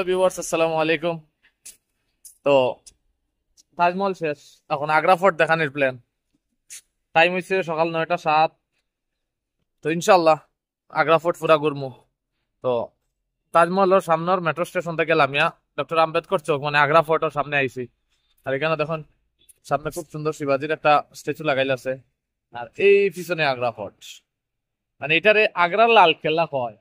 Hello viewers, আসসালামু আলাইকুম। তো তাজমহল শেষ, এখন আগ্রা ফোর্ট দেখানোর প্ল্যান। টাইম হয়েছে সকাল 9টা 7। তো ইনশাল্লাহ আগ্রা ফোর্ট পুরা ঘুরমু। তো তাজমহলের সামনের মেট্রো স্টেশন থেকে লামিয়া ডক্টর আম্বেদকর চৌক মানে আগ্রা ফোর্টের সামনে আইছি। আর এখানে দেখুন সামনে খুব সুন্দর শিবাজির একটা স্ট্যাচু লাগাইল আছে। আর এই পিছনে আগ্রা ফোর্ট, মানে এটারে আগ্রার লাল কেল্লা কয়।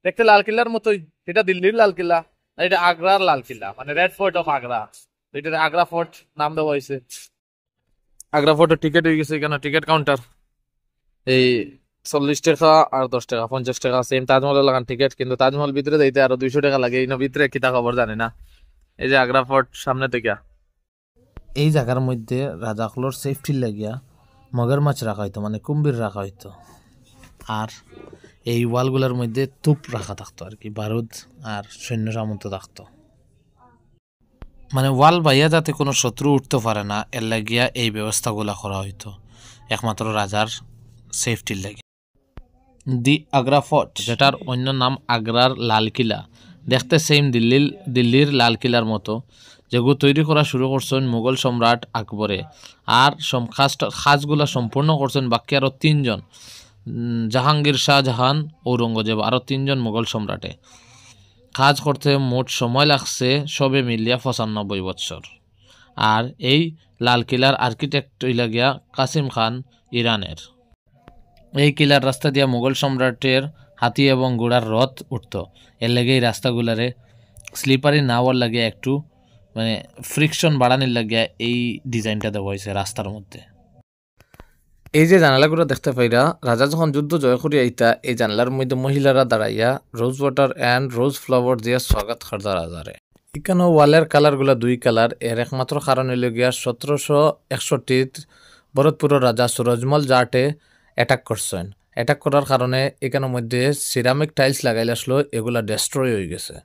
দেখতে লাল কেল্লার মতোই, এটা দিল্লির লাল কেল্লা আর এটা আগ্রার লাল কেল্লা, মানে রেড ফোর্ট অফ আগ্রা। এটা আগ্রা ফোর্ট নাম দেওয়া হয়েছে। আগ্রা ফোর্টের টিকিট হয়ে গেছে এখানে টিকিট কাউন্টার। এই 40 টাকা আর 10 টাকা 50 টাকা সেম তাজমহলের লাগান টিকিট, কিন্তু তাজমহল ভিতরে যাইতে আরো 200 টাকা লাগে। এই ভিতরে কিতা খবর জানি না। এই যে আগ্রা ফোর্ট সামনে থেকে। এই জায়গার মধ্যে রাজাগুলোর সেফটির লাগিয়া মগের মাছ রাখা হইতো, মানে কুম্ভীর রাখা হইতো। আর এই ওয়ালগুলোর মধ্যে তুপ রাখা থাকতো আর কি, বারুদ আর সৈন্য সামন্ত থাকতো। মানে ওয়াল বাইয়া যাতে কোনো শত্রু উঠতে পারে না, এর লাগিয়া এই ব্যবস্থাগুলা করা হইতো একমাত্র রাজার সেফটির লাগে। দি আগ্রা ফোর্ট, যেটার অন্য নাম আগ্রার লাল কিলা, দেখতে সেম দিল্লির লাল কিলার মতো, যেগুলো তৈরি করা শুরু করছেন মুঘল সম্রাট আকবরে। আর খাজগুলা সম্পূর্ণ করছেন বাকি আরও 3জন, জাহাঙ্গীর, শাহজাহান, ঔরঙ্গজেব, আরও 3জন মুঘল সম্রাটে। কাজ করতে মোট সময় লাগছে সবে মিলিয়া 95 বছর। আর এই লাল কিলার আর্কিটেক্ট হইলা গিয়া কাসিম খান ইরানের। এই কিলার রাস্তা দিয়া মুঘল সম্রাটের হাতি এবং ঘোড়ার রথ উঠত। এর লাগে এই রাস্তাগুলারে স্লিপারি না হওয়ার লাগে একটু মানে ফ্রিকশন বাড়ানোর লাগিয়া এই ডিজাইনটা দেওয়া হয়েছে রাস্তার মধ্যে। এই যে জানালাগুলো দেখতে পাইরা, রাজা যখন যুদ্ধ জয় করি আইতা, এই জানালার মধ্যে মহিলারা দাঁড়াইয়া rose water and rose flower দিয়ে স্বাগত করতা রাজারে। এখানে ওয়ালের কালারগুলা 2 কালার। এর একমাত্র কারণ হইল গিয়া 1761 ভরতপুরের রাজা সুরজমল জাটে অ্যাটাক করছেন। অ্যাটাক করার কারণে এখানের মধ্যে সিরামিক টাইলস লাগাইলে আসলো, এগুলা ডেস্ট্রয় হয়ে গেছে।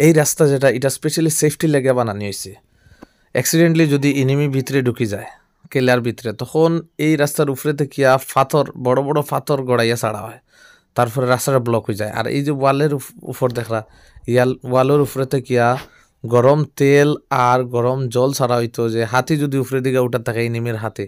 এই রাস্তা যেটা, এটা স্পেশালি সেফটি লেগে বানানো হয়েছে। অ্যাক্সিডেন্টলি যদি এনিমি ভিতরে ঢুকি যায় কেলার ভিতরে, তখন এই রাস্তার উপরে থেকে বড় বড় পাথর গড়াইয়া ছাড়া হয়, তারপরে রাস্তাটা ব্লক হয়ে যায়। আর এই যে ওয়ালের উপর দেখরা, ওয়ালের উপরে থেকে গরম তেল আর গরম জল ছাড়া হইতো, যে হাতি যদি উপরে দিকে উঠার থাকে এনিমির হাতে,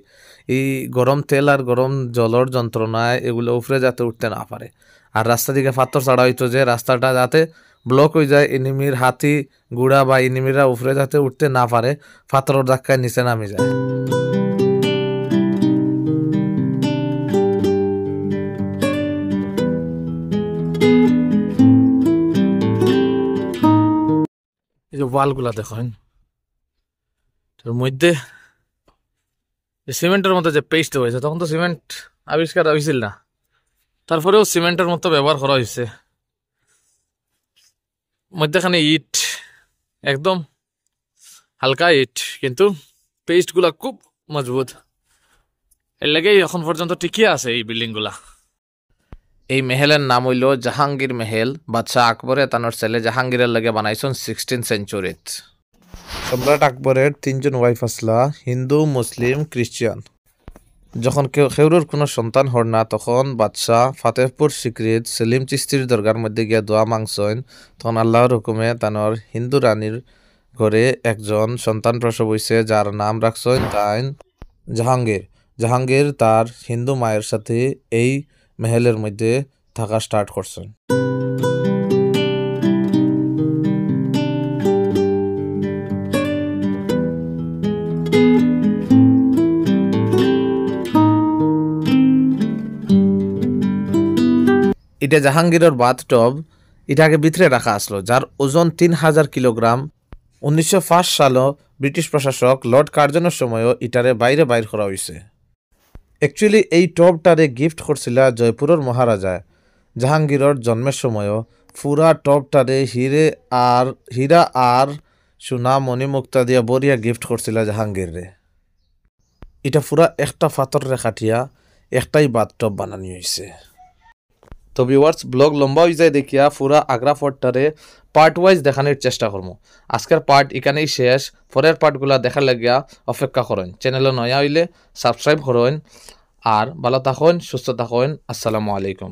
এই গরম তেল আর গরম জলের যন্ত্রণায় এগুলো উপরে যাতে উঠতে না পারে। আর রাস্তা দিকে পাথর ছাড়া হইতো, যে রাস্তাটা যাতে ব্লক হয়ে যায়, এনিমির হাতি গুড়া বা এনিমিরা উপরে যাতে উঠতে না পারে, পাথরের ধাক্কায় নিচে নামে যায়। এই যে ওয়ালগুলা দেখেন, এর মধ্যে সিমেন্টের মতো যে পেস্ট হয়েছে, তখন তো সিমেন্ট আবিষ্কার হয়েছিল না, তারপরেও সিমেন্টের মতো ব্যবহার করা হয়েছে। মধ্যখানে ইট, একদম হালকা ইট, কিন্তু পেস্টগুলা খুব মজবুত। এর লাগেই এখন পর্যন্ত টিকিয়ে আছে এই বিল্ডিংগুলা। এই মেহেলের নাম হইল জাহাঙ্গীর মেহেল। বাদশাহ আকবরে তানোর ছেলে জাহাঙ্গীরের লাগে বানাইছেন 16th সেঞ্চুরিত। সম্রাট আকবরের 3জন ওয়াইফ আসলা, হিন্দু, মুসলিম, খ্রিস্টান। যখন কেউর কোনো সন্তান হর না, তখন বাদশাহ ফাতেহপুর সিক্রিত সেলিম চিস্তির দরগার মধ্যে গিয়া দোয়া মাংসেন। তখন আল্লাহর হুকুমে তানোর হিন্দু রানীর ঘরে একজন সন্তান প্রসব হয়েছে, যার নাম রাখছেন তাই জাহাঙ্গীর। জাহাঙ্গীর তার হিন্দু মায়ের সাথে এই মেহেলের মধ্যে থাকা স্টার্ট করছেন। এটা জাহাঙ্গীরের বাথটব। এটাকে ভিতরে রাখা আসলো, যার ওজন 3000 কিলোগ্রাম। 1905 সালে ব্রিটিশ প্রশাসক লর্ড কার্জনের সময়ও এটারে বাইরে করা হয়েছে। অ্যাকচুয়ালি এই টবটারে গিফট করছিল জয়পুরের মহারাজা জাহাঙ্গীরের জন্মের সময়ও। পুরা টবটারে হীরা আর সোনা মণি মুক্তা দিয়া বরিয়া গিফট করছিল জাহাঙ্গীর রে। এটা পুরা একটা ফাতর রেখাটিয়া একটাই বাথটব বানানি হয়েছে। তো ভিউয়ার্স ব্লগ লম্বা হয়ে যায় দেখিয়া পুরা আগ্রা ফোর্টটারে পার্ট ওয়াইজ দেখানোর চেষ্টা করবো। আজকের পার্ট এখানেই শেষ, পরের পার্টগুলা দেখার লাগিয়া অপেক্ষা করেন। চ্যানেলে নয়া হইলে সাবস্ক্রাইব করেন আর ভালো থাকুন, সুস্থ থাকুন। আসসালামু আলাইকুম।